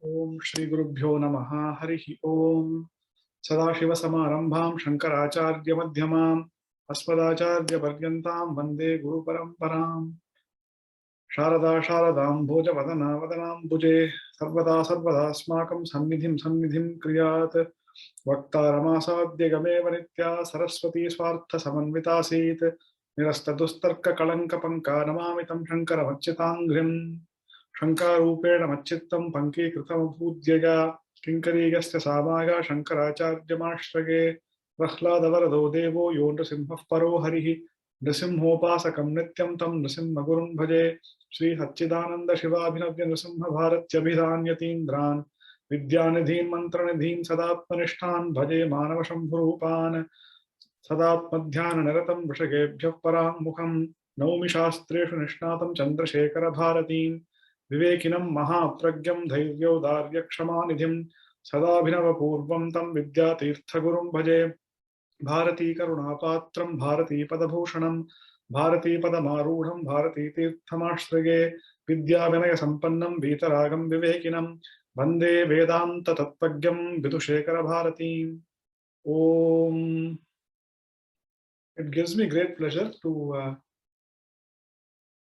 ओम श्री गुरुभ्यो नमः। हरि ओम। सदाशिवसमारंभां शंकराचार्य मध्यमाम् अस्मदाचार्य पर्यन्तां वन्दे गुरुपरम्पराम्। शारदा शारदाम्भोजवदना वदनाम्बुजे सर्वदा सर्वदास्माकं सन्निधिं क्रियात्। वक्तारमासाद्य गमेव नित्या सरस्वती स्वार्थसमन्वितासीत्। निरस्तदुस्तर्ककलङ्कपङ्का नमामि तं शङ्करमच्युताङ्घ्रिम्। शङ्कारूपेण मच्चित्तं पङ्कीकृतमभूद्यया किङ्करीगस्य सामागा शङ्कराचार्यमाश्रये। प्रह्लादवरदो देवो यो नृसिंहः परो हरिः। नृसिंहोपासकं नित्यं तं नृसिंहगुरुं भजे। श्रीसच्चिदानन्दशिवाभिनव्य नृसिंहभारत्यभिधान्यतीन्द्रान् विद्यानिधीन् मन्त्रनिधीन् सदात्मनिष्ठान् भजे मानवशम्भुरूपान्। सदात्मध्याननिरतं वृषगेभ्यः पराङ्मुखं नौमि शास्त्रेषु निष्णातं चन्द्रशेखरभारतीं। विवेकिनं महाप्रज्ञं धैर्यौदार्यक्षमानिधिं सदाभिनवपूर्वं तं विद्यातीर्थगुरुं भजे। भारतीकरुणापात्रं भारतीपदभूषणं भारतीपदमारूढं भारतीतीर्थमाश्रये। विद्याविनयसम्पन्नं वीतरागं विवेकिनं वन्दे वेदान्ततत्त्वज्ञं विदुशेखरभारतीम्। ओम। It gives me great pleasure to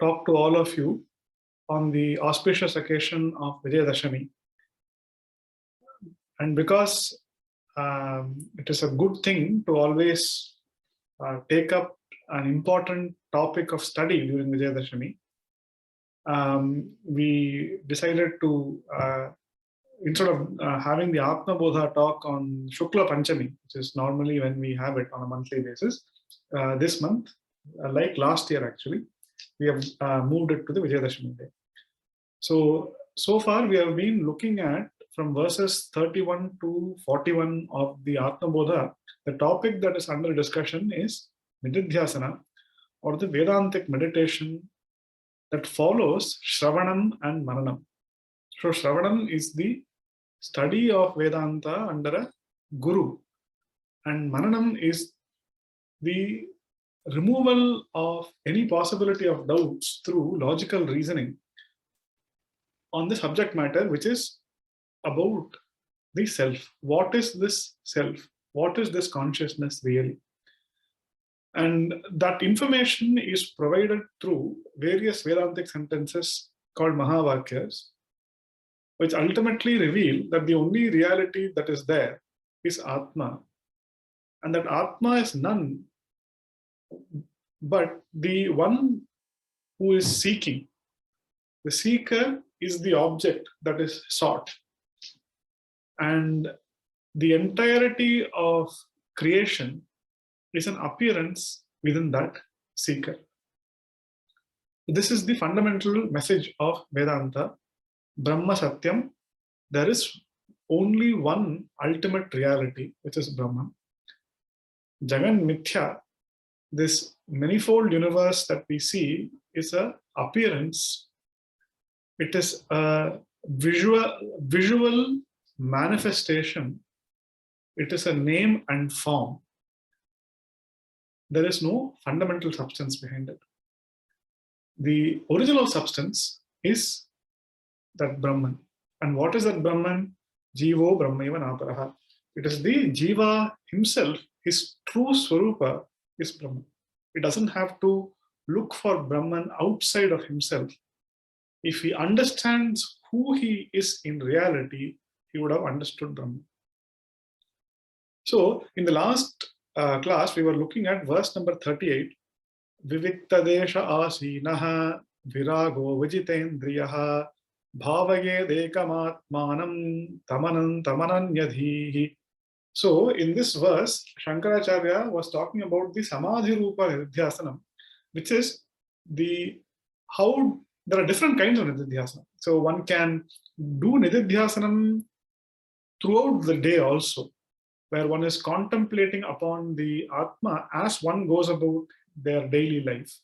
talk to all of you on the auspicious occasion of Vijayadashami. And because it is a good thing to always take up an important topic of study during Vijayadashami, we decided to, instead of having the Atma Bodha talk on Shukla Panchami, which is normally when we have it on a monthly basis, this month, like last year actually, we have moved it to the Vijayadashami day. So far we have been looking at from verses 31 to 41 of the Atma Bodha. The topic that is under discussion is Nididhyasana, or the Vedantic meditation that follows Shravanam and Mananam. So Shravanam is the study of Vedanta under a Guru, and Mananam is the removal of any possibility of doubts through logical reasoning on the subject matter, which is about the self. What is this self? What is this consciousness really? And that information is provided through various Vedantic sentences called Mahavakyas, which ultimately reveal that the only reality that is there is Atma, and that Atma is none but the one who is seeking. The seeker is the object that is sought. And the entirety of creation is an appearance within that seeker. This is the fundamental message of Vedanta. Brahma Satyam. There is only one ultimate reality, which is Brahman. Jagan Mithya, this manifold universe that we see, is an appearance. It is a visual manifestation. It is a name and form. There is no fundamental substance behind it. The original substance is that Brahman. And what is that Brahman? Jivo Brahmaiva Naparaha. It is the Jiva himself, his true Swarupa is Brahman. He doesn't have to look for Brahman outside of himself. If he understands who he is in reality, he would have understood Brahman. So, in the last class, we were looking at verse number 38. Viviktadesha asinaha virago vijitendriyaha bhavaye dekamatmanam tamananyadhihi. So, in this verse, Shankaracharya was talking about the Samadhi Rupa Nididhyasanam, which is the how there are different kinds of Nididhyasana. So, one can do Nididhyasanam throughout the day also, where one is contemplating upon the Atma as one goes about their daily life.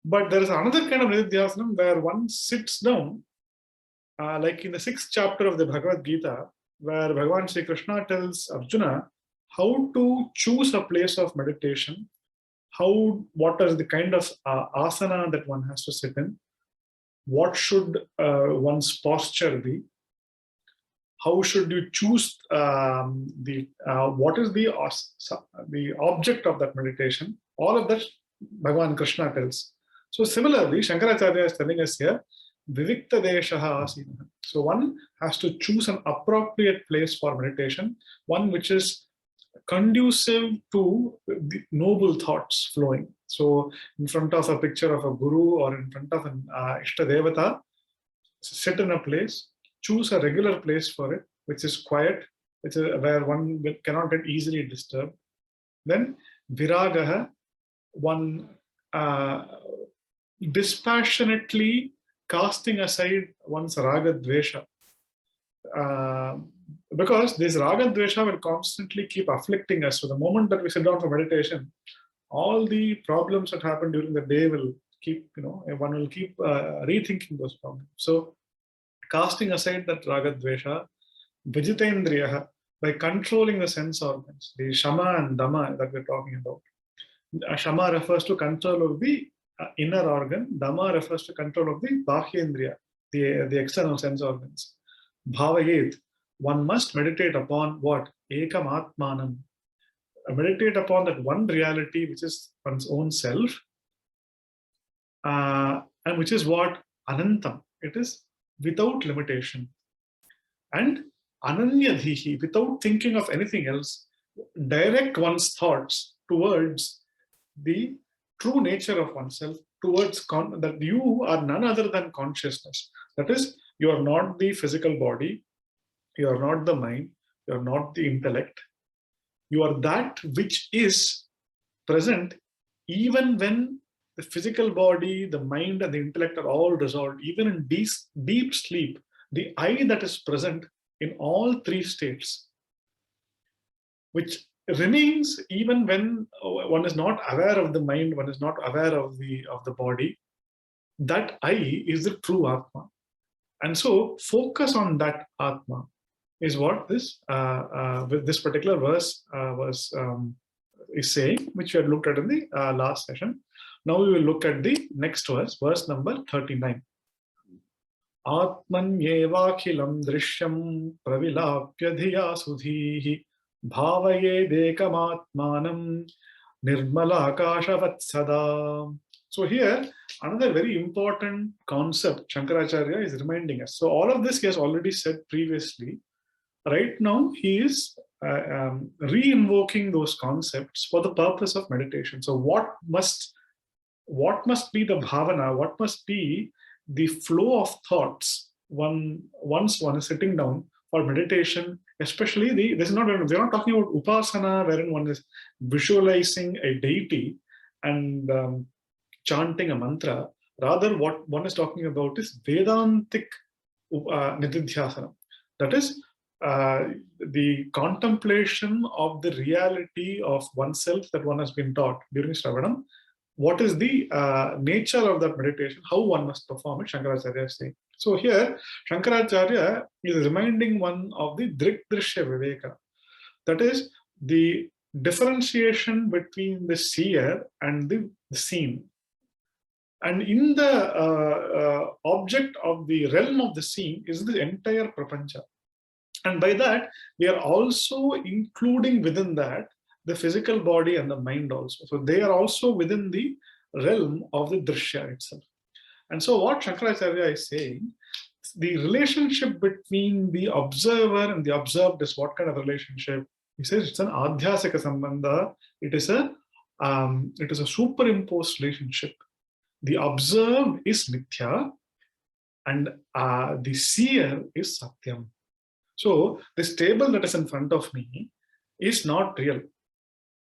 But there is another kind of Nididhyasanam where one sits down, like in the 6th chapter of the Bhagavad Gita, where Bhagavan Sri Krishna tells Arjuna how to choose a place of meditation, what is the kind of asana that one has to sit in, what should one's posture be, how should you choose what is the object of that meditation. All of that Bhagavan Krishna tells. So similarly, Shankaracharya is telling us here, Vivikta Deshaha Asina. So one has to choose an appropriate place for meditation, one which is conducive to the noble thoughts flowing. So in front of a picture of a guru or in front of an Ishta Devata, sit in a place, choose a regular place for it, which is quiet, which is where one cannot get easily disturbed. Then viragaha, one dispassionately casting aside one's raga dvesha. Because this raga dvesha will constantly keep afflicting us. So the moment that we sit down for meditation, all the problems that happen during the day will keep, one will keep rethinking those problems. So casting aside that raga dvesha, vijitendriyaha, by controlling the sense organs, the shama and dhamma that we're talking about. Shama refers to control of the inner organ, dhamma refers to control of the bahyendriya, the external sense organs. Bhavayet, one must meditate upon what? Ekam atmanam. Meditate upon that one reality which is one's own self, and which is what? Anantam. It is without limitation. And ananyadhihi, without thinking of anything else, direct one's thoughts towards the true nature of oneself, towards that you are none other than consciousness. That is, you are not the physical body, you are not the mind, you are not the intellect. You are that which is present even when the physical body, the mind, and the intellect are all dissolved. Even in deep sleep, the I that is present in all three states, which remains even when one is not aware of the mind, one is not aware of the body. That I is the true Atma. And so focus on that Atma is what this with this particular verse is saying, which we had looked at in the last session. Now we will look at the next verse, verse number 39. Atmanyevakhilam drishyam pravilapya dhiya sudhihi bhavayedekamatmanam nirmala akashavatsada. So here, another very important concept Shankaracharya is reminding us. So all of this he has already said previously. Right now, he is re-invoking those concepts for the purpose of meditation. So what must be the bhavana? What must be the flow of thoughts once one is sitting down for meditation? Especially we're not talking about upasana, wherein one is visualizing a deity and chanting a mantra. Rather, what one is talking about is Vedantic nididhyasana. That is, the contemplation of the reality of oneself that one has been taught during Shravanam. What is the nature of that meditation, how one must perform it, Shankaracharya is saying. So here, Shankaracharya is reminding one of the Drikdrishya Viveka. That is, the differentiation between the seer and the seen. And in the object of the realm of the seen is the entire prapancha. And by that, we are also including within that the physical body and the mind also. So they are also within the realm of the drishya itself. And so what Shankaracharya is saying, the relationship between the observer and the observed is what kind of relationship? He says it's an adhyasika sambandha. It is a superimposed relationship. The observed is mithya, and the seer is satyam. So this table that is in front of me is not real.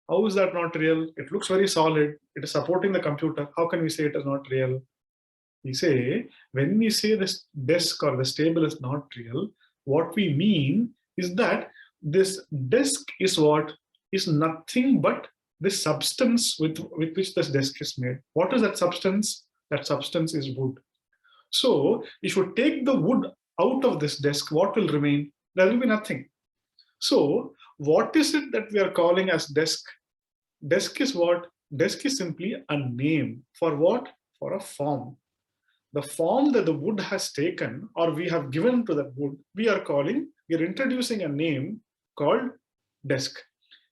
How is that not real? It looks very solid. It is supporting the computer. How can we say it is not real? We say, when we say this desk or this table is not real, what we mean is that this desk is what? Is nothing but the substance with which this desk is made. What is that substance? That substance is wood. So if you take the wood out of this desk, what will remain? There will be nothing. So what is it that we are calling as desk? Desk is what? Desk is simply a name for what? For a form. the form that the wood has taken or we have given to that wood, we are introducing a name called desk.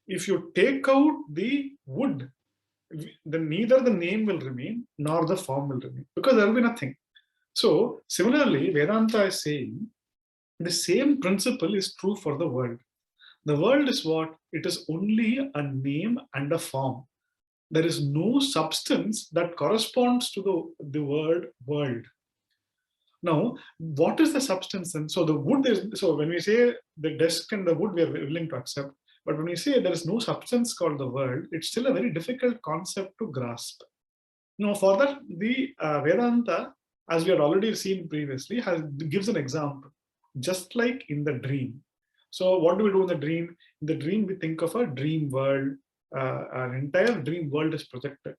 If you take out the wood, then neither the name will remain nor the form will remain, because there will be nothing. So similarly, Vedanta is saying the same principle is true for the world. The world is what? It is only a name and a form. There is no substance that corresponds to the word world. Now, what is the substance then? So the wood is, so when we say the desk and the wood, we are willing to accept. But when we say there is no substance called the world, it's still a very difficult concept to grasp. Now, for that, the Vedanta, as we had already seen previously, gives an example, just like in the dream. So what do we do in the dream? In the dream, we think of a dream world. An entire dream world is projected.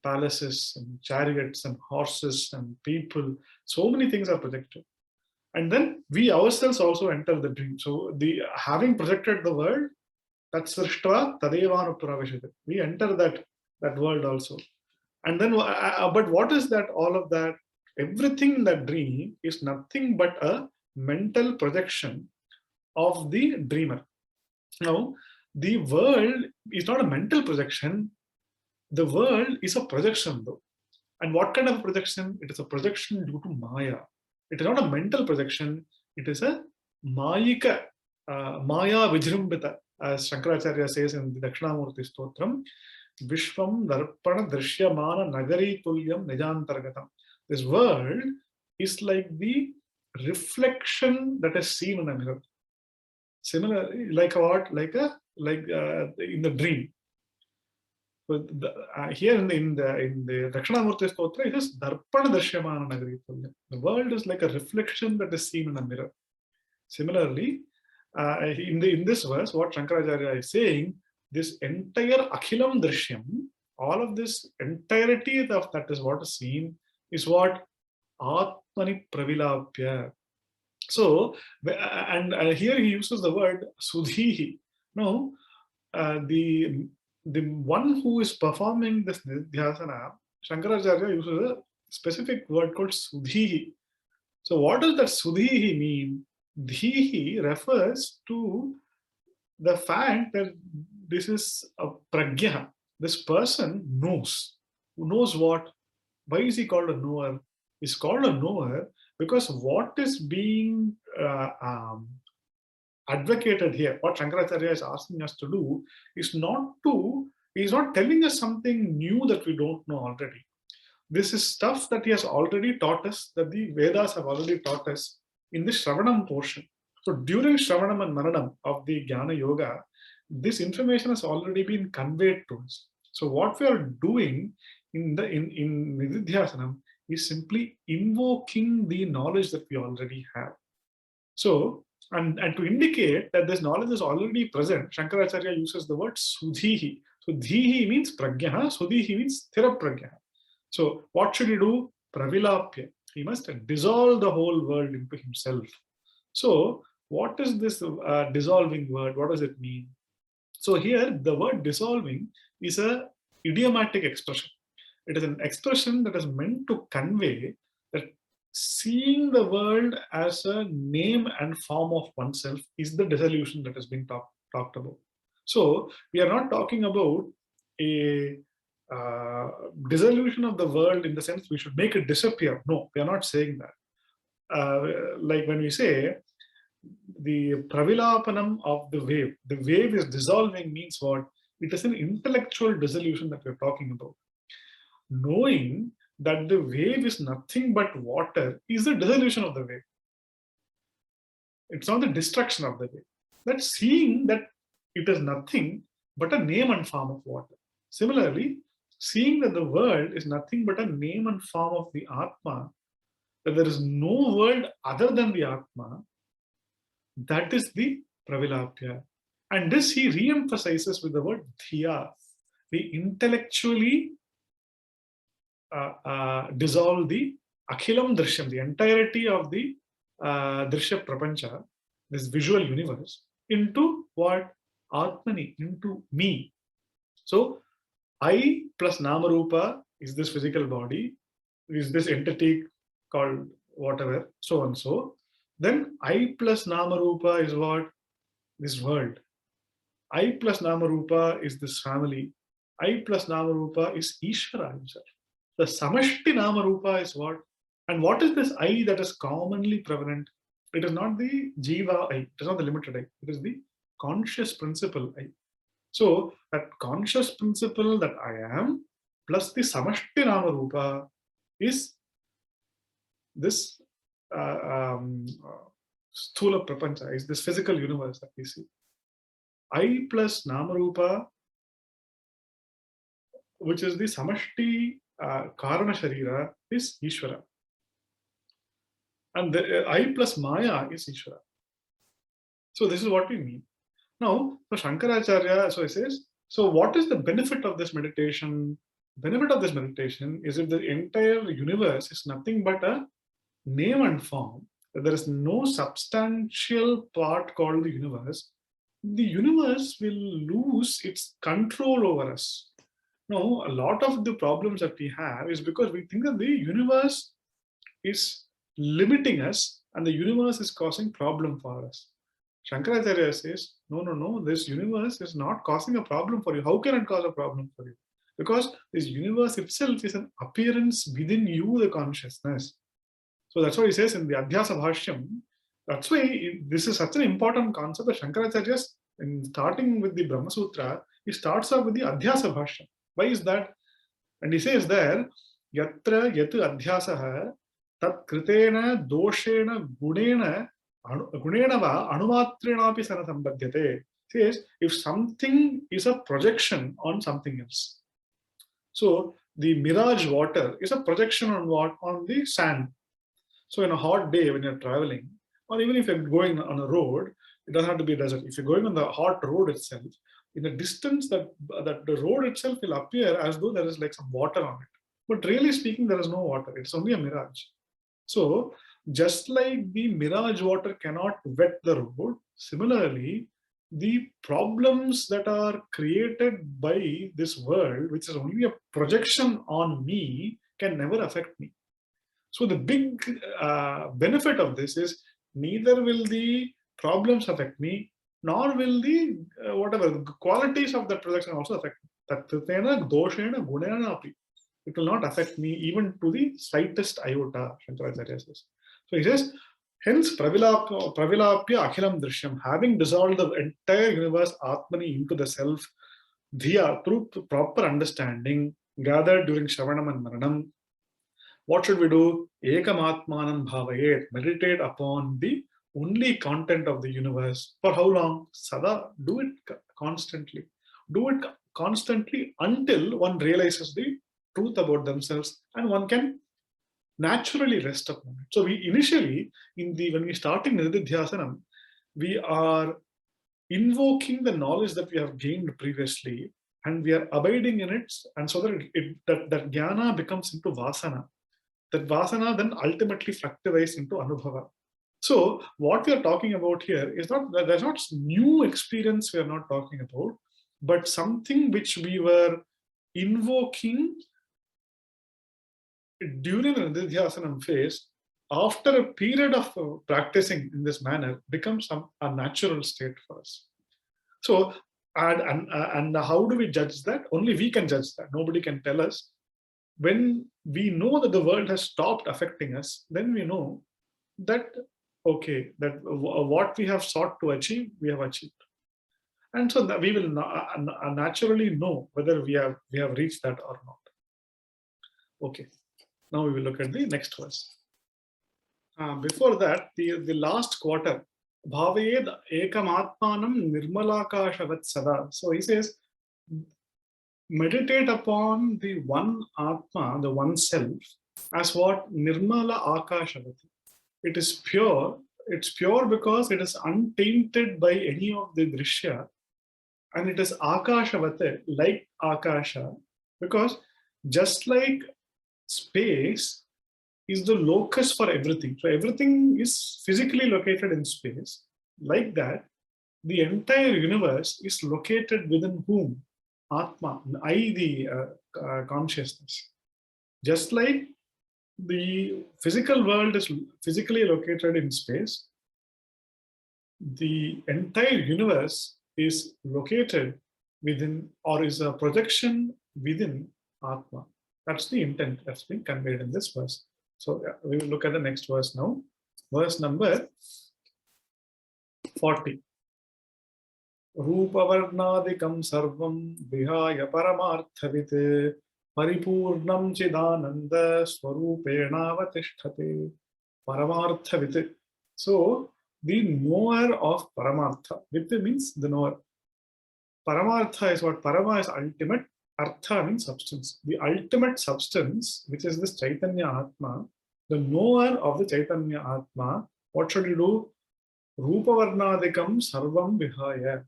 Palaces and chariots and horses and people, so many things are projected. And then we ourselves also enter the dream. So the having projected the world, that's Srishtva Tadevanupravishyate. We enter that world also. And then, but what is that? All of that, everything in that dream is nothing but a mental projection of the dreamer. Now, the world is not a mental projection. The world is a projection, though. And what kind of a projection? It is a projection due to Maya. It is not a mental projection. It is a Mayika, Maya Vijrumbita, as Shankaracharya says in the Dakshinamurti Stotram, Vishwam Darpana Drishyamana Nagari Tulyam Nijantargatam. This world is like the reflection that is seen in a mirror. Similar, like what? Like in the dream. So here in the Dakshinamurti Stotra, it is Darpana Darshyamana Nagari Tulyam. The world is like a reflection that is seen in a mirror. Similarly, in this verse, what Shankaracharya is saying, this entire Akhilam Drishyam, all of this entirety of that is what is seen, is what Atmani Pravilapya. So, and here he uses the word Sudhihi. No, the one who is performing this Nidhyasana, Shankaracharya uses a specific word called Sudhihi. So what does that Sudhihi mean? Dhihi refers to the fact that this is a pragya. This person knows. Who knows what? Why is he called a knower? He's called a knower because what is being advocated here, what Shankaracharya is asking us to do, is he's not telling us something new that we don't know already. This is stuff that he has already taught us, that the Vedas have already taught us in the Shravanam portion. So during Shravanam and Maranam of the Jnana Yoga, this information has already been conveyed to us. So what we are doing in Nididhyasanam is simply invoking the knowledge that we already have. So, and to indicate that this knowledge is already present, Shankaracharya uses the word Sudhihi. So Dhihi means Pragyaha, Sudhihi means Thira Pragyaha. So what should he do? Pravilapya. He must dissolve the whole world into himself. So what is this dissolving word? What does it mean? So here the word dissolving is a idiomatic expression. It is an expression that is meant to convey that seeing the world as a name and form of oneself is the dissolution that has been talked about. So we are not talking about a dissolution of the world in the sense we should make it disappear. No, we are not saying that. Like when we say the pravilapanam of the wave is dissolving means what? It is an intellectual dissolution that we're talking about. Knowing that the wave is nothing but water is the dissolution of the wave. It's not the destruction of the wave. That's seeing that it is nothing but a name and form of water. Similarly, seeing that the world is nothing but a name and form of the Atma, that there is no world other than the Atma, that is the Pravilapya. And this he re-emphasizes with the word Dhiya. We intellectually dissolve the Akhilam Drishyam, the entirety of the Drishya Prapancha, this visual universe, into what? Atmani, into me. So I plus Namarupa is this physical body, is this entity called whatever, so and so. Then I plus Nama Rupa is what? This world. I plus Nama Rupa is this family. I plus Nama Rupa is Ishvara himself. The Samashti Nama Rupa is what? And what is this I that is commonly prevalent? It is not the Jiva I, it is not the limited I, it is the conscious principle I. So that conscious principle that I am plus the Samashti Nama Rupa is this Sthula Prapancha, is this physical universe that we see. I plus Namarupa, which is the Samashti Karana Sharira, is Ishvara. And the I plus Maya is Ishvara. So this is what we mean. Now, so Shankaracharya, so he says, so what is the benefit of this meditation? Benefit of this meditation is if the entire universe is nothing but a name and form, there is no substantial part called the universe will lose its control over us. Now, a lot of the problems that we have is because we think that the universe is limiting us and the universe is causing problem for us. Shankaracharya says, no, this universe is not causing a problem for you. How can it cause a problem for you? Because this universe itself is an appearance within you, the consciousness. So that's what he says in the Adhyasa Bhashyam. That's why this is such an important concept that Shankaracharya, in starting with the Brahma Sutra, he starts off with the Adhyasa Bhashyam. Why is that? And he says there, Yatra Yatu Adhyasaha Tat Kritena Doshena Gunena Gunenava Anumatrinapi Sanasambhadyate. Says if something is a projection on something else. So the mirage water is a projection on what? On the sand. So in a hot day when you're traveling, or even if you're going on a road, it doesn't have to be a desert. If you're going on the hot road itself, in the distance that the road itself will appear as though there is like some water on it. But really speaking, there is no water. It's only a mirage. So just like the mirage water cannot wet the road, similarly, the problems that are created by this world, which is only a projection on me, can never affect me. So the big benefit of this is neither will the problems affect me, nor will the whatever the qualities of that projection also affect me. Tattena doshena gunena api. It will not affect me even to the slightest iota, Shankaracharya says. So he says, hence pravilapya akhilam drishyam, having dissolved the entire universe atmani into the self, dhiya, through proper understanding gathered during Shravanam and Maranam. What should we do? Ekamatmanam bhavayet, meditate upon the only content of the universe. For how long? Sada, do it constantly. Do it constantly until one realizes the truth about themselves and one can naturally rest upon it. So we initially, when we start in Nididhyasanam, we are invoking the knowledge that we have gained previously and we are abiding in it, and so that that jnana becomes into vasana. That vasana then ultimately fructifies into anubhava. So what we are talking about here is not, there's not new experience we are not talking about, but something which we were invoking during the Nididhyasanam phase, after a period of practicing in this manner, becomes a natural state for us. So, and how do we judge that? Only we can judge that. Nobody can tell us. When we know that the world has stopped affecting us, then we know that, okay, that what we have sought to achieve, we have achieved. And so that we will naturally know whether we have reached that or not. Okay, now we will look at the next verse. Before that, the last quarter, Bhavayed Ekamatmanam Nirmalakashavat Sada. So he says, meditate upon the one Atma, the one self, as what? Nirmala Akashavati. It is pure. It's pure because it is untainted by any of the drishya, and it is Akashavate, like Akasha, because just like space is the locus for everything. So everything is physically located in space. Like that, the entire universe is located within whom? Atma, I, the consciousness. Just like the physical world is physically located in space. The entire universe is located within, or is a projection within Atma. That's the intent that's been conveyed in this verse. So we will look at the next verse now. Verse number 40. Rupavarnadikam sarvam vihaya paramarthavit paripurnam chidananda swarupenavatisthate paramarthavit. So the knower of paramartha. Vit means the knower. Paramartha is what? Parama is ultimate. Artha means substance. The ultimate substance, which is this Chaitanya Atma, the knower of the Chaitanya Atma, what should you do? Rupavarnadikam sarvam vihaya.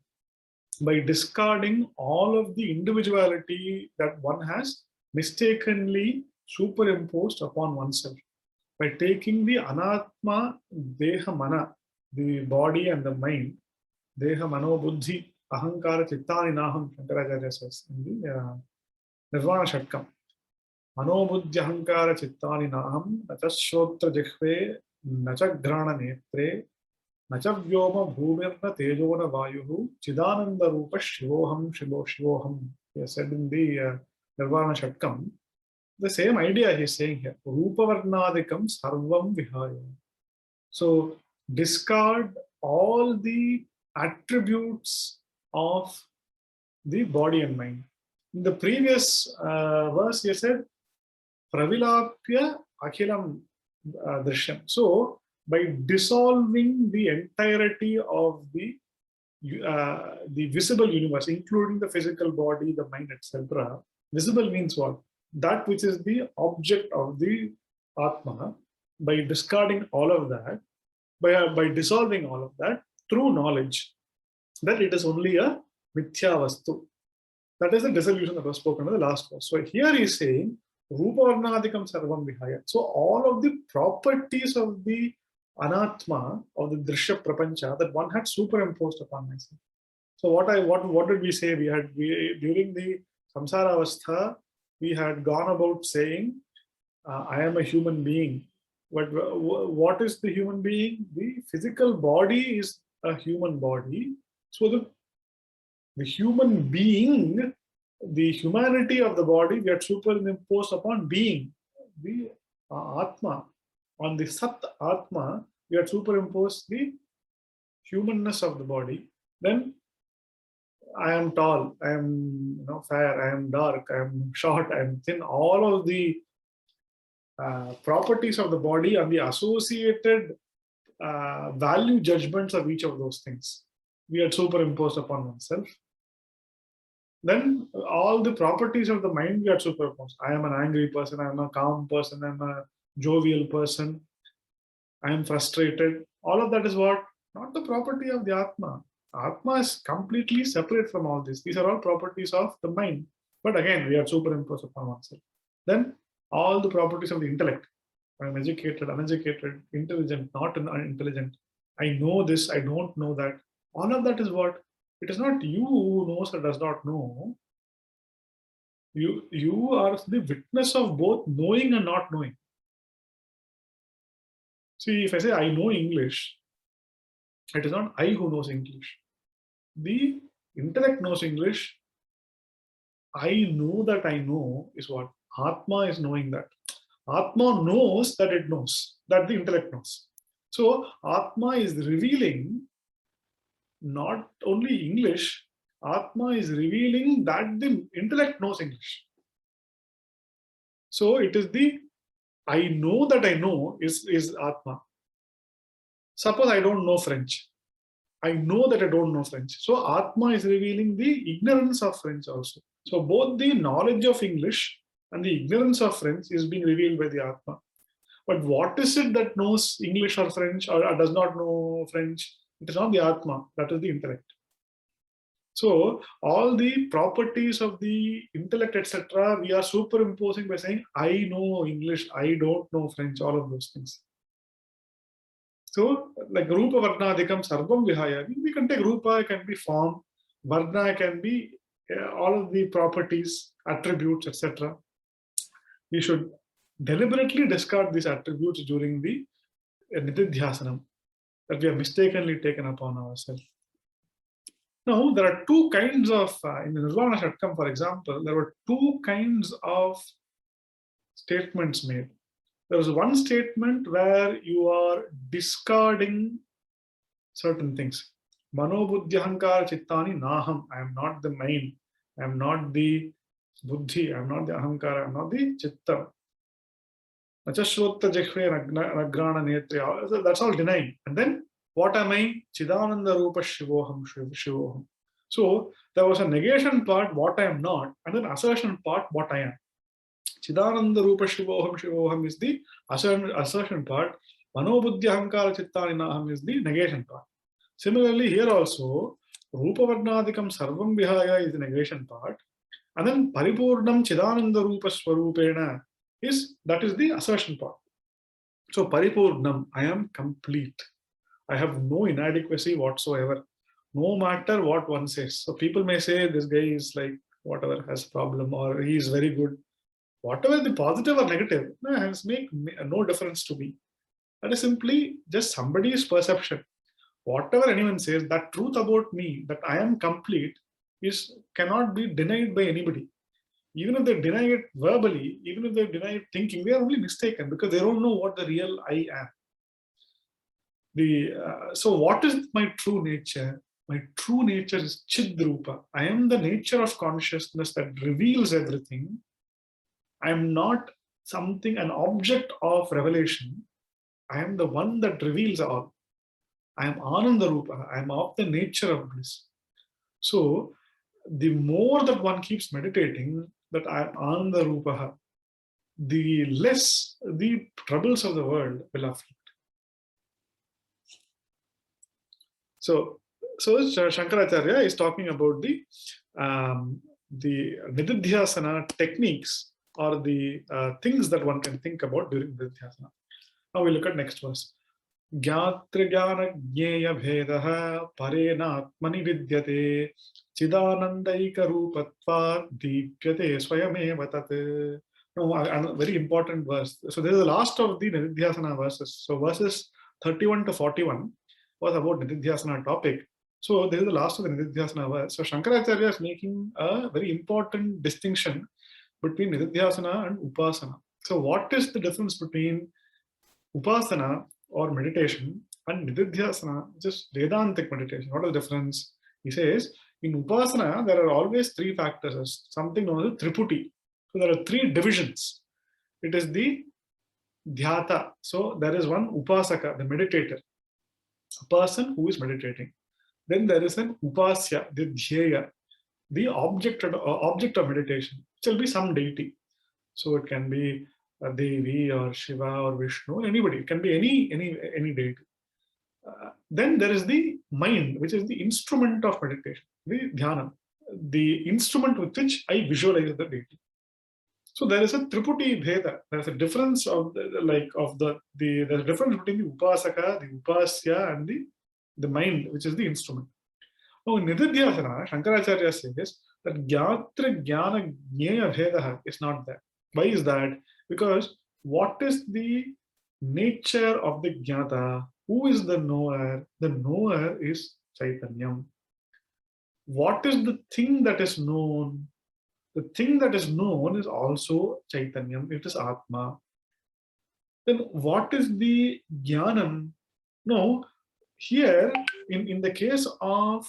By discarding all of the individuality that one has mistakenly superimposed upon oneself. By taking the anatma, deha mana, the body and the mind, deha mano buddhi, ahankara chittani naham, Shankaracharya says in the Nirvana Shatkam. Mano buddhi ahankara chittani naham, nacha shrotra jihve, nacha grana netre, nacha vyoma bhumirna tejona vayuhu, chidananda rupa shivoham, shivoham. He has said in the Nirvana Shatkam. The same idea he is saying here. Rupavarnadikam sarvam vihaya. So discard all the attributes of the body and mind. In the previous verse, he said, Pravilapya akhilam drishyam. So by dissolving the entirety of the visible universe, including the physical body, the mind, etc. Visible means what? That which is the object of the Atma. By discarding all of that, by dissolving all of that through knowledge, that it is only a mithya vastu. That is the dissolution that was spoken in the last verse. So here he is saying, Rupa Varnadikam Sarvam Vihaya. So all of the properties of the Anatma, of the Drishya Prapancha, that one had superimposed upon myself. So what did we say? During the Samsara Avastha, we had gone about saying, I am a human being. But what is the human being? The physical body is a human body. So the human being, the humanity of the body, we had superimposed upon being. The Atma, on the Sat Atma, we had superimposed the humanness of the body. Then I am tall, I am fair, I am dark, I am short, I am thin. All of the properties of the body and the associated value judgments of each of those things we had superimposed upon oneself. Then all the properties of the mind we had superimposed. I am an angry person, I am a calm person, I am a jovial person, I am frustrated. All of that is what? Not the property of the Atma. Atma is completely separate from all this. These are all properties of the mind. But again, we are superimposed upon oneself. Then all the properties of the intellect. I am educated, uneducated, intelligent, not intelligent. I know this, I don't know that. All of that is what? It is not you who knows or does not know. You are the witness of both knowing and not knowing. See, if I say I know English, it is not I who knows English. The intellect knows English. I know that I know is what? Atma is knowing that. Atma knows that it knows, that the intellect knows. So Atma is revealing not only English, Atma is revealing that the intellect knows English. So it is the I know that I know is Atma. Suppose I don't know French. I know that I don't know French. So Atma is revealing the ignorance of French also. So both the knowledge of English and the ignorance of French is being revealed by the Atma. But what is it that knows English or French or does not know French? It is not the Atma, that is the intellect. So all the properties of the intellect, etc., we are superimposing by saying, I know English, I don't know French, all of those things. So like Rupa Varnadikam Sarvam Vihaya, we can take Rupa, can be form, Varna can be all of the properties, attributes, etc. We should deliberately discard these attributes during the nididhyasanam that we have mistakenly taken upon ourselves. Now, there are two kinds of, in the Nirvana Shatkam, for example, there were two kinds of statements made. There was one statement where you are discarding certain things. Mano buddhi ahankara chittani naham. I am not the mind. I am not the buddhi. I am not the ahankara. I am not the chitta. Nachashrota jihve nagrana netri. That's all denying. And then what am I? Chidananda rupa shivoham shivoham. So there was a negation part, what I am not, and then assertion part, what I am. Chidananda rupa shivoham shivoham is the assertion part. Manobuddhi ahankara chittani naham is the negation part. Similarly, here also, rupa varnadikam sarvam vihaya is the negation part. And then paripurnam chidananda rupa swarupena is the assertion part. So paripurnam, I am complete. I have no inadequacy whatsoever, no matter what one says. So people may say this guy is like whatever, has a problem, or he is very good. Whatever the positive or negative, has make no difference to me. That is simply just somebody's perception. Whatever anyone says, that truth about me, that I am complete, cannot be denied by anybody. Even if they deny it verbally, even if they deny it thinking, they are only mistaken because they don't know what the real I am. So what is my true nature? My true nature is Chidrupa. I am the nature of consciousness that reveals everything. I am not something, an object of revelation. I am the one that reveals all. I am Ananda Rupa. I am of the nature of bliss. So the more that one keeps meditating that I am Ananda Rupa, the less the troubles of the world will afflict. So Shankaracharya is talking about the nididhyasana techniques or the things that one can think about during nididhyasana. Now we look at next verse. Gyatra jnana jnaya bhedaha parena atmani vidyate chidanandaika rupatva deepyate swayameva tat. No, a very important verse. So this is the last of the nididhyasana verses. So verses 31 to 41 was about nididhyasana topic. So this is the last of the nididhyasana verse. So Shankaracharya is making a very important distinction between nididhyasana and upasana. So what is the difference between upasana or meditation and nididhyasana, just Vedantic meditation? What is the difference? He says, in upasana, there are always three factors, something known as triputi. So there are three divisions. It is the dhyata. So there is one upasaka, the meditator, a person who is meditating. Then there is an upasya, the dhyaya, the object of meditation, which will be some deity. So it can be a Devi or Shiva or Vishnu, anybody. It can be any deity. Then there is the mind, which is the instrument of meditation, the dhyana, the instrument with which I visualize the deity. So there is a triputi bheda. There is a difference of there's a difference between the upasaka, the upasya, and the mind, which is the instrument. Now in nididhyasana, Shankaracharya says that gyatra jnana jnaya bheda is not there. Why is that? Because what is the nature of the jnata? Who is the knower? The knower is Chaitanyam. What is the thing that is known? The thing that is known is also Chaitanyam. It is Atma. Then what is the jnanam? No, here in the case of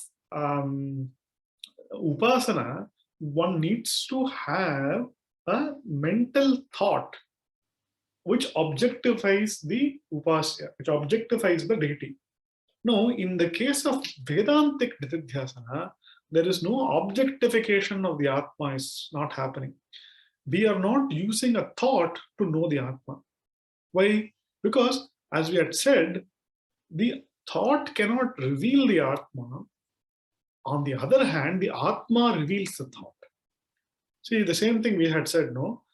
upasana, one needs to have a mental thought which objectifies the upasya, which objectifies the deity. No, in the case of Vedantic nididhyasana, there is no objectification of the Atma is not happening. We are not using a thought to know the Atma. Why? Because as we had said, the thought cannot reveal the Atma. On the other hand, the Atma reveals the thought. See, the same thing we had said, no?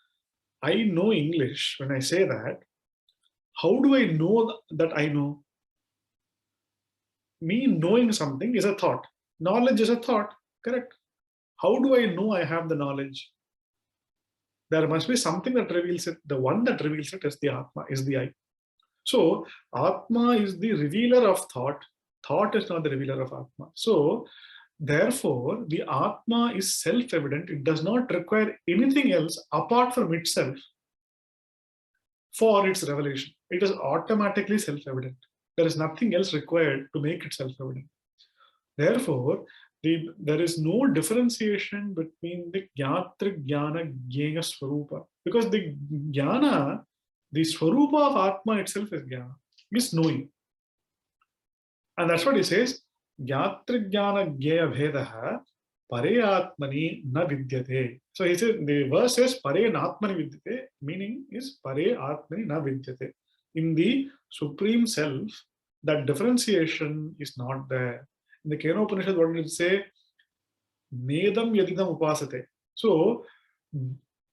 I know English. When I say that, how do I know that I know? Me knowing something is a thought. Knowledge is a thought, correct? How do I know I have the knowledge? There must be something that reveals it. The one that reveals it is the Atma, is the I. So Atma is the revealer of thought. Thought is not the revealer of Atma. So therefore, the Atma is self-evident. It does not require anything else apart from itself for its revelation. It is automatically self-evident. There is nothing else required to make it self-evident. Therefore, there is no differentiation between the Jnatri Jnana Jnana Swarupa. Because the Jnana, the Swarupa of Atma itself is Jnana, is knowing. And that's what he says, Jnatri Jnana Jnaya Bhedaha Pare Atmani Na Vidyate. So he says, the verse says Pare Atmani Vidyate, meaning is Pare Atmani Na Vidyate. In the Supreme Self, that differentiation is not there. In the Kena Upanishad, what did it say? Nedam yadidam upasate. So,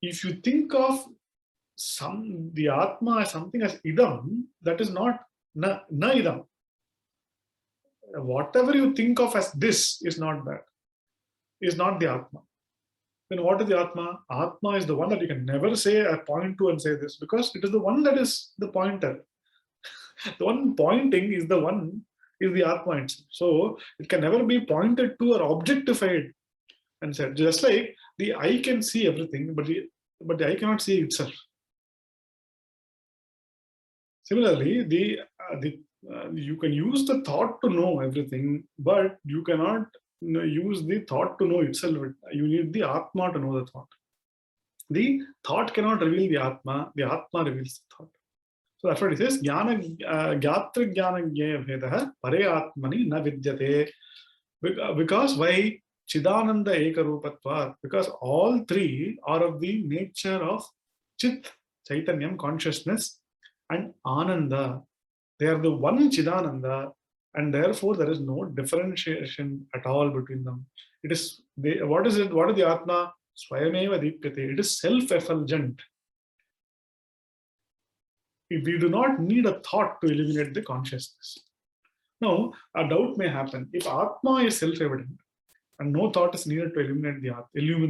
if you think of the Atma as something as idam, that is not na idam. Whatever you think of as this is not that, is not the Atma. Then what is the Atma? Atma is the one that you can never say, point to and say this, because it is the one that is the pointer. The one pointing is the one, is the Atma itself. So it can never be pointed to or objectified and said. Just like the eye can see everything, but the eye cannot see itself. Similarly, you can use the thought to know everything, but you cannot use the thought to know itself. You need the Atma to know the thought. The thought cannot reveal the Atma reveals the thought. So that's what it says, Jnatri Jnana Jnaya Bhedaha Pare Atmani Na Vidyate. Because why? Chidananda Ekarupatvat. Because all three are of the nature of Chit, Chaitanyam, consciousness, and Ananda. They are the one Chidananda, and therefore there is no differentiation at all between them. It is what is it? What is the Atma? Swayameva Deepyate. It is self-effulgent. We do not need a thought to illuminate the consciousness. Now, a doubt may happen. If Atma is self-evident and no thought is needed to illumine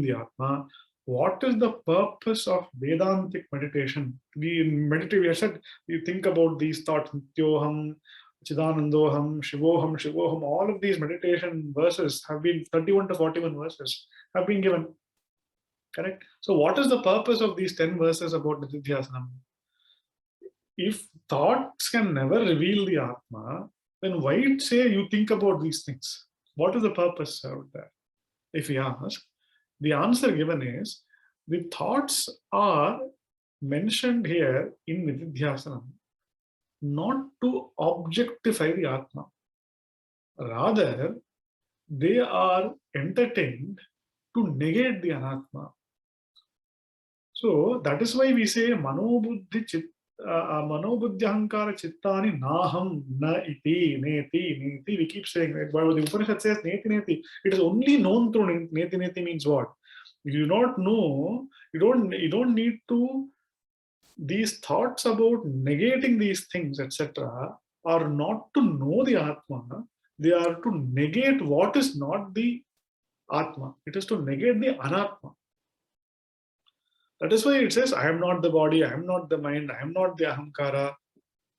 the Atma, what is the purpose of Vedantic meditation? We have said, you think about these thoughts, Nityoham, Chidanandoham, Shivoham, all of these meditation verses have been 31 to 41 verses have been given. Correct? So what is the purpose of these 10 verses about Nididhyasanam? If thoughts can never reveal the Atma, then why say you think about these things? What is the purpose out there? If we ask, the answer given is, the thoughts are mentioned here in Nididhyasanam not to objectify the Atma. Rather, they are entertained to negate the Anatma. So that is why we say Manobuddhi Ahankara Chittani Naham Na Iti Neti. We keep saying it. But the Upanishad says Neti. It is only known through Neti means what? You do not know, you don't need to, these thoughts about negating these things, etc., are not to know the Atma. They are to negate what is not the Atma. It is to negate the Anatma. That is why it says, I am not the body, I am not the mind, I am not the Ahankara.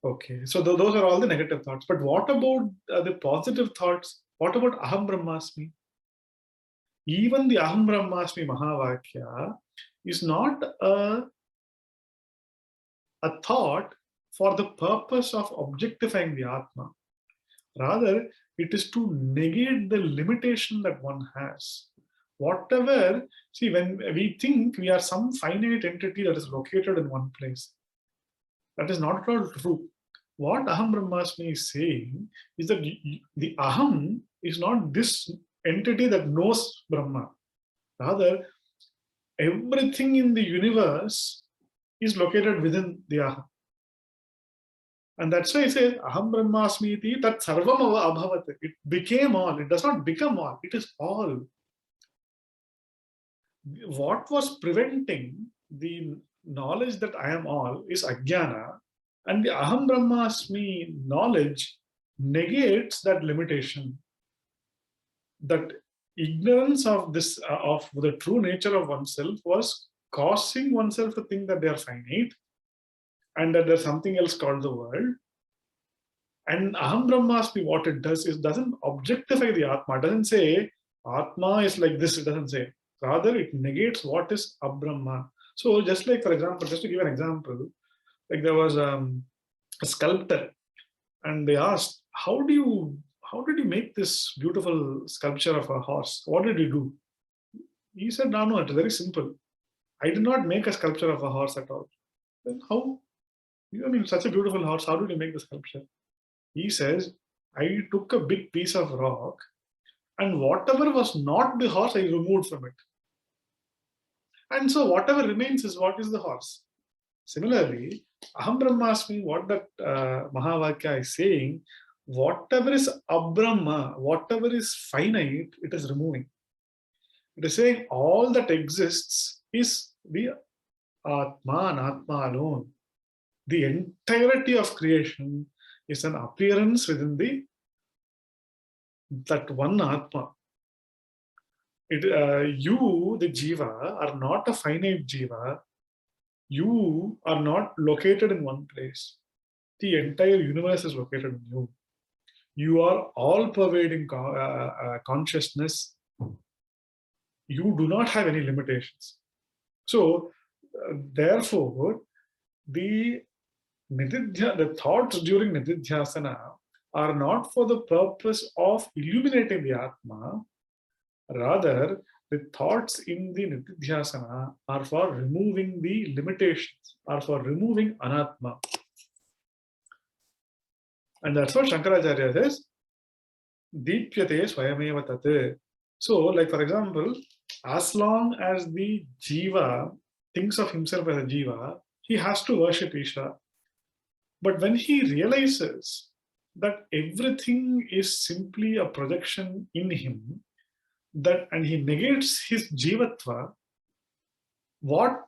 Okay, so those are all the negative thoughts. But what about the positive thoughts? What about Aham Brahmasmi? Even the Aham Brahmasmi Mahavakya is not a thought for the purpose of objectifying the Atma. Rather, it is to negate the limitation that one has. Whatever, see, when we think we are some finite entity that is located in one place, that is not at all true. What Aham Brahmasmi is saying is that the Aham is not this entity that knows Brahma. Rather, everything in the universe is located within the Aham. And that's why I say Aham Brahmasmi iti tat sarvam abhavat. It became all. It does not become all. It is all. What was preventing the knowledge that I am all is Ajnana, and the Aham Brahmasmi knowledge negates that limitation. That ignorance of this, of the true nature of oneself was causing oneself to think that they are finite and that there's something else called the world. And Aham Brahmasmi, what it does is doesn't objectify the Atma. It doesn't say Atma is like this. It doesn't say. Rather, it negates what is Abrahma. So, just like, for example, just to give an example, like there was a sculptor, and they asked, how did you make this beautiful sculpture of a horse? What did you do? He said, no, it's very simple. I did not make a sculpture of a horse at all. Then how? I mean, such a beautiful horse, how did you make the sculpture? He says, I took a big piece of rock and whatever was not the horse, I removed from it. And so whatever remains is what is the horse. Similarly, Aham Brahmasmi, what that Mahavakya is saying, whatever is Abrahma, whatever is finite, it is removing. It is saying all that exists is the Atma and Atma alone. The entirety of creation is an appearance within that one Atma. You, the Jiva, are not a finite Jiva. You are not located in one place. The entire universe is located in you. You are all-pervading consciousness. You do not have any limitations. So, therefore, the thoughts during Nididhyasana are not for the purpose of illuminating the Atma. Rather, the thoughts in the Nididhyasana are for removing the limitations, are for removing Anatma. And that's what Shankaracharya says, Deepyate Swayameva Tat. So, like for example, as long as the Jiva thinks of himself as a Jiva, he has to worship Isha. But when he realizes that everything is simply a projection in him, and he negates his jivatva, what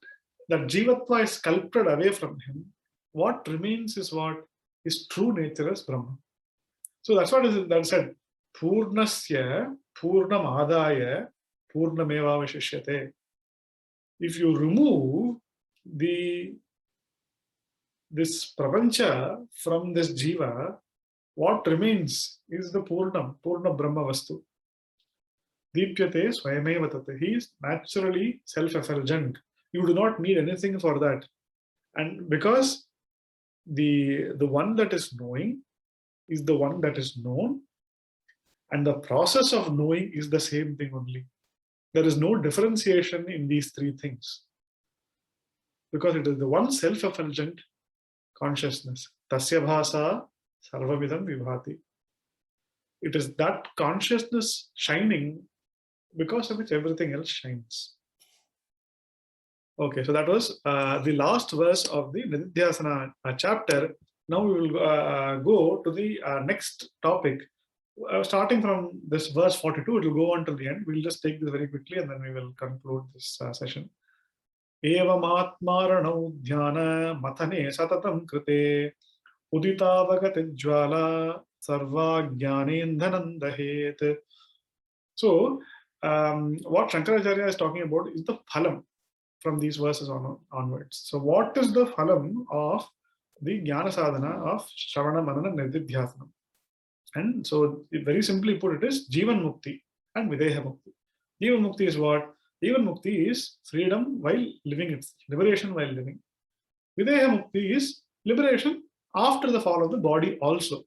that jivatva is sculpted away from him, what remains is what his true nature is Brahma. So that's what is that said. Purnasya purnam adaya purnameva vishishyate. If you remove this prapancha from this jiva, what remains is the Purna Brahma Vastu. Deepyate Swayameva Tat. He is naturally self-effulgent. You do not need anything for that. And because the one that is knowing is the one that is known, and the process of knowing is the same thing only. There is no differentiation in these three things. Because it is the one self-effulgent consciousness. Tasya bhasa sarvavidam vibhati. It is that consciousness shining because of which everything else shines. Okay, so that was the last verse of the Nididhyasana chapter. Now we will go to the next topic. Starting from this verse 42, it will go on to the end. We'll just take this very quickly and then we will conclude this session. Evamatmaranau dhyana mathane satatam krite uditavagati jwala sarva jnanendhanandahet. So, what Shankaracharya is talking about is the phalam from these verses onwards. So, what is the phalam of the jnana sadhana of Shravana Manana Nididhyasana? And so, very simply put, it is Jivan Mukti and Videha Mukti. Jivan Mukti is what? Jivan Mukti is freedom while living, it's liberation while living. Videha Mukti is liberation after the fall of the body also.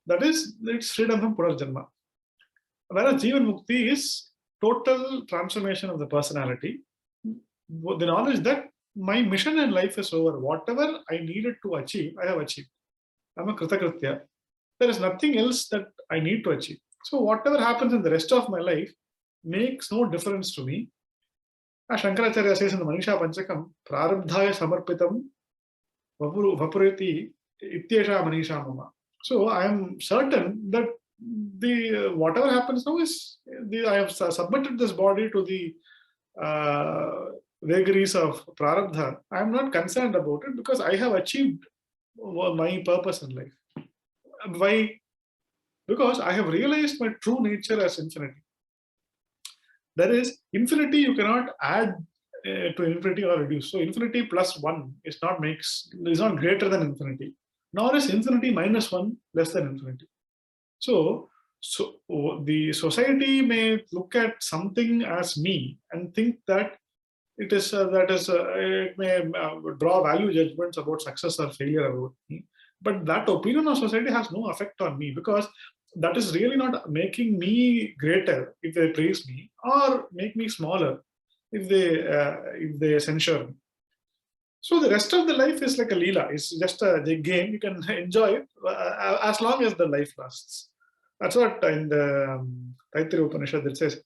That is, it's freedom from Purarjanma. Whereas Jivan Mukti is total transformation of the personality. The knowledge that my mission in life is over. Whatever I needed to achieve, I have achieved. I'm a Kritakritya. There is nothing else that I need to achieve. So whatever happens in the rest of my life makes no difference to me. As Shankaracharya says in the Manisha Panchakam, Prarabdhaya Samarpitam Vapureti Ityesha Manisha Mama. So I am certain that the whatever happens now is I have submitted this body to the vagaries of Prarabdha. I am not concerned about it because I have achieved my purpose in life. Why? Because I have realized my true nature as infinity. There is infinity, you cannot add to infinity or reduce. So infinity plus 1 is not greater than infinity, nor is infinity minus 1 less than infinity. So the society may look at something as me and think that it may draw value judgments about success or failure about me, but that opinion of society has no effect on me, because that is really not making me greater if they praise me, or make me smaller if they censure me. So the rest of the life is like a leela. It's just the game. You can enjoy it as long as the life lasts. That's what in the Taittiriya Upanishad it says.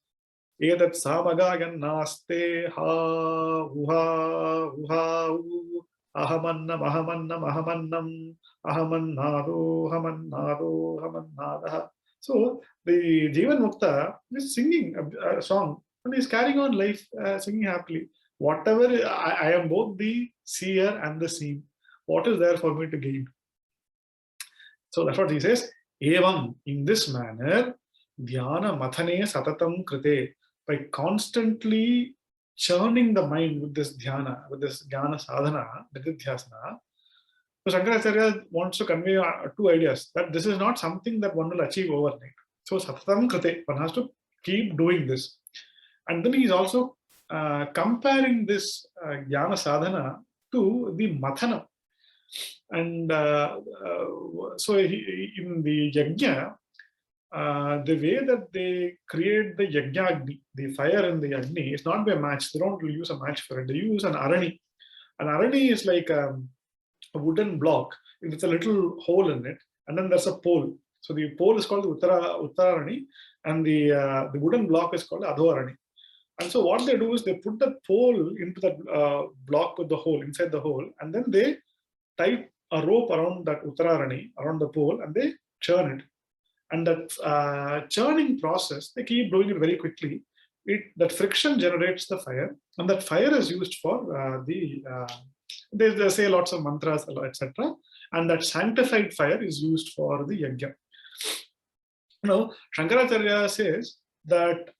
Edat samagayan naste ha uha uha u ahamannam ahamannam ahamannam ahamannado hamannado hamannadaha. So the Jivan Mukta is singing a song and he's carrying on life, singing happily. Whatever, I am both the seer and the seen. What is there for me to gain? So that's what he says. Evam, in this manner, dhyana mathane satatam krite, by constantly churning the mind with this dhyana, with this jnana sadhana, nididhyasana. So Shankaracharya wants to convey two ideas, that this is not something that one will achieve overnight. So satatam krite, one has to keep doing this. And then he's also comparing this jnana sadhana to the mathana. And so in the yajna, the way that they create the yajna, the fire in the agni, is not by match. They don't use a match for it. They use an arani. An arani is like a wooden block with a little hole in it, and then there's a pole. So the pole is called the uttararani, and the wooden block is called the adhoarani. And so what they do is they put the pole into that block with the hole, inside the hole, and then they tie a rope around that uttararani, around the pole, and they churn it. And that churning process, they keep doing it very quickly. That friction generates the fire, and that fire is used for they say lots of mantras, etc. And that sanctified fire is used for the yajna. Now, Shankaracharya says that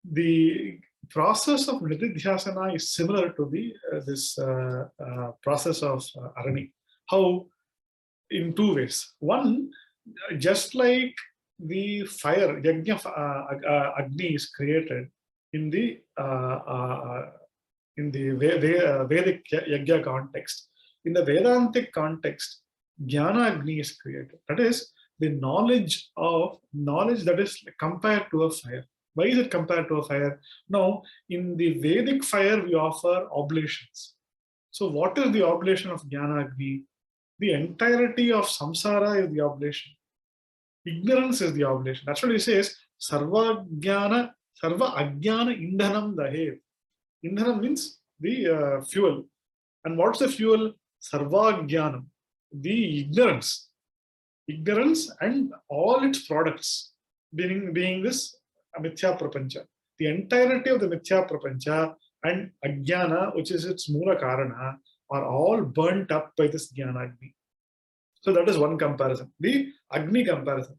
the process of nididhyasana is similar to this process of arani. How? In two ways. One, just like the fire, yajna agni is created in the Vedic yajna context. In the Vedantic context, jnana agni is created. That is the knowledge that is compared to a fire. Why is it compared to a fire? Now, in the Vedic fire, we offer oblations. So what is the oblation of jnana agni? The entirety of samsara is the oblation. Ignorance is the oblation. That's what he says. Sarva ajnana indhanam dahe. Indhanam means the fuel. And what's the fuel? Sarva ajnanam. The ignorance. Ignorance and all its products, being this mithya prapancha. The entirety of the mithya prapancha and ajnana, which is its mula karana, are all burnt up by this jnana agni. So that is one comparison. The agni comparison.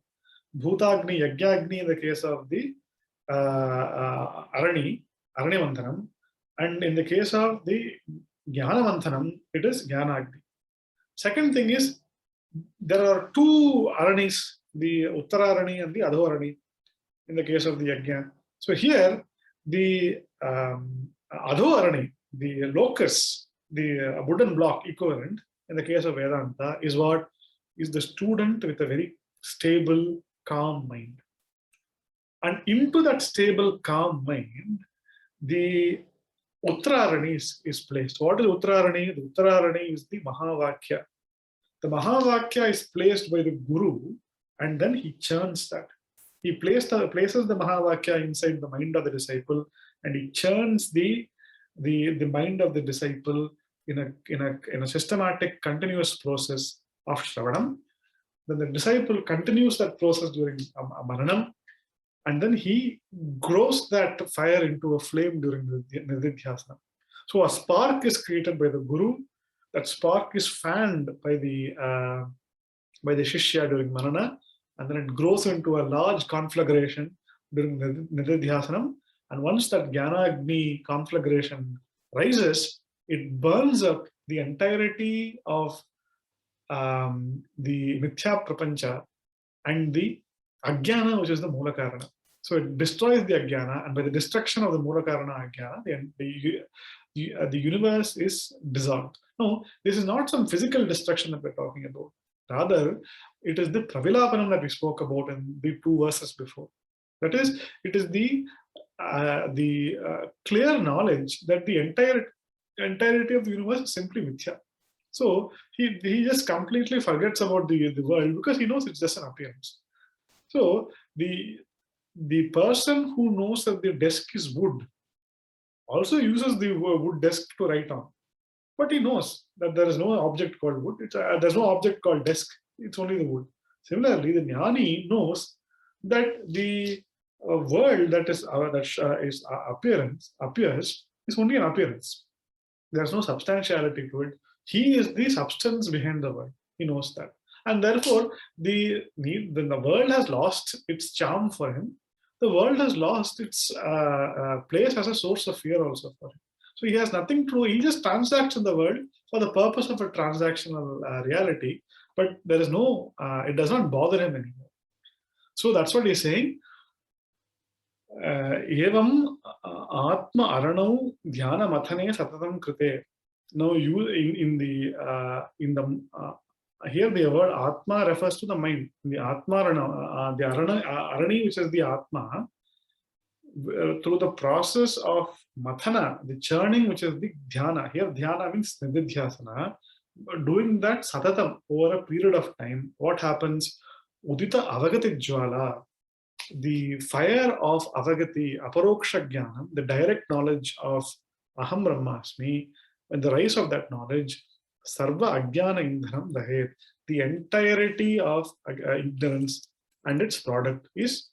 Bhutagni, yajna-agni in the case of the arani manthanam, and in the case of the jnana manthanam, it is jnana agni. Second thing is, there are two aranis, the uttararani and the adhoarani, in the case of the yajna. So here, the adhoarani, the locus, the wooden block equivalent, in the case of Vedanta, is what is the student with a very stable, calm mind. And into that stable, calm mind, the uttararani is placed. What is uttararani? The uttararani is the Mahavakya. The Mahavakya is placed by the Guru, and then he churns that. He places the Mahavakya inside the mind of the disciple, and he churns the mind of the disciple in a systematic, continuous process of Shravanam. Then the disciple continues that process during Maranam, and then he grows that fire into a flame during the Nididhyasana. So a spark is created by the Guru. That spark is fanned by the Shishya during Manana, and then it grows into a large conflagration during Nididhyasanam, And once that Jnana Agni conflagration rises, it burns up the entirety of the Mithya Prapancha and the Ajnana, which is the Mula Karana. So it destroys the Ajnana, and by the destruction of the Mula Karana Ajnana, the universe is dissolved. No, this is not some physical destruction that we're talking about. Rather, it is the Pravilapanam that we spoke about in the 2 verses before. That is, it is the clear knowledge that the entirety of the universe is simply Mithya. So he just completely forgets about the world because he knows it's just an appearance. So the person who knows that the desk is wood also uses the wood desk to write on. But he knows that there is no object called wood. There's no object called desk. It's only the wood. Similarly, the Jnani knows that the world that is appears is only an appearance. There's no substantiality to it. He is the substance behind the world. He knows that. And therefore, the world has lost its charm for him. The world has lost its place as a source of fear also for him. So he has nothing to do. He just transacts in the world for the purpose of a transactional reality, but there is no, it does not bother him anymore. So that's what he's saying. Evam atma aranau dhyana mathane satatam krite. Now, you in the here the word atma refers to the mind. The atma the arani, which is the atma, through the process of mathana, the churning, which is the dhyana. Here dhyana means nididhyasana. Doing that satatam over a period of time, what happens? Udita avagati jwala, the fire of avagati, aparoksha jnanam, the direct knowledge of aham brahmasmi, and the rise of that knowledge, sarva ajnana indhanam dahet, the entirety of ignorance and its product is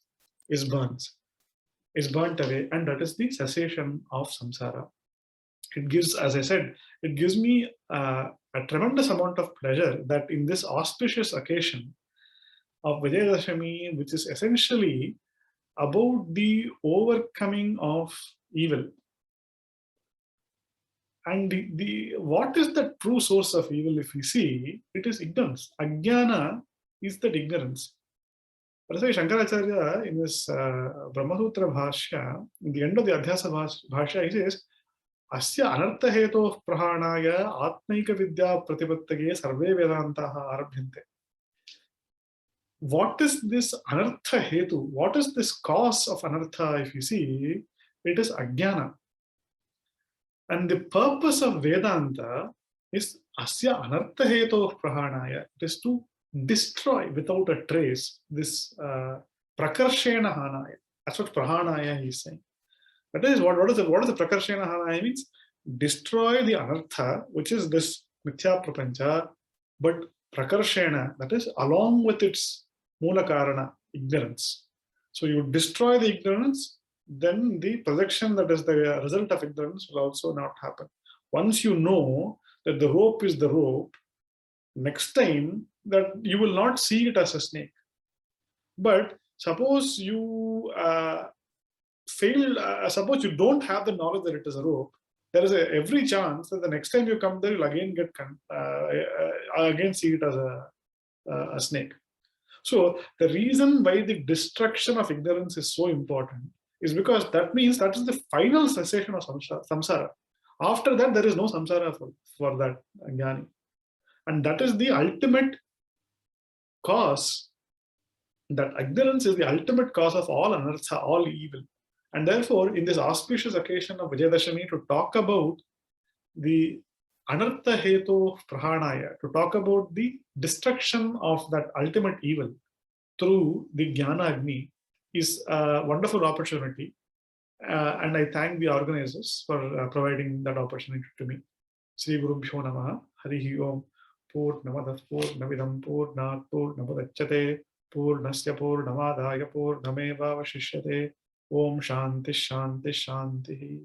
burnt away, and that is the cessation of samsara. It gives, as I said, it gives me a tremendous amount of pleasure that in this auspicious occasion of Vijayadashami, which is essentially about the overcoming of evil. And what is the true source of evil? If we see, it is ignorance. Ajnana is that ignorance. That's why Shankaracharya in his Brahmasutra Bhashya, in the end of the Adhyasa Bhashya, he says, Asya anartha heto prahanaya atmaika vidya pratipattage sarve vedantaha arabhyante. What is this anartha hetu? What is this cause of anartha? If you see, it is ajnana. And the purpose of Vedanta is asya anartha hetu prahanaya. It is to destroy without a trace this prakarshena hanaya. That's what prahanaya is saying. That is what is the prakarshena hanaya means? Destroy the anartha, which is this mithya prapancha, but prakarshena, that is along with its mula karana, ignorance. So you destroy the ignorance, then the projection that is the result of ignorance will also not happen. Once you know that the rope is the rope, next time that you will not see it as a snake. But suppose you suppose you don't have the knowledge that it is a rope, there is every chance that the next time you come there, you'll again again see it as a snake. So the reason why the destruction of ignorance is so important is because that means that is the final cessation of samsara. After that, there is no samsara for that jnani. And that is the ultimate cause. That ignorance is the ultimate cause of all anartha, all evil. And therefore, in this auspicious occasion of Vijayadashami, to talk about the anartha hetu prahanaya, to talk about the destruction of that ultimate evil through the Jnana Agni, is a wonderful opportunity. And I thank the organizers for providing that opportunity to me. Sri Gurubhyo Namaha, Harihi Om, Purnamadah Purnamidam Purnat Purnamudachyate, Purnasya Purnamadaya Purnameva Vashishyate. Om Shanti Shanti Shanti.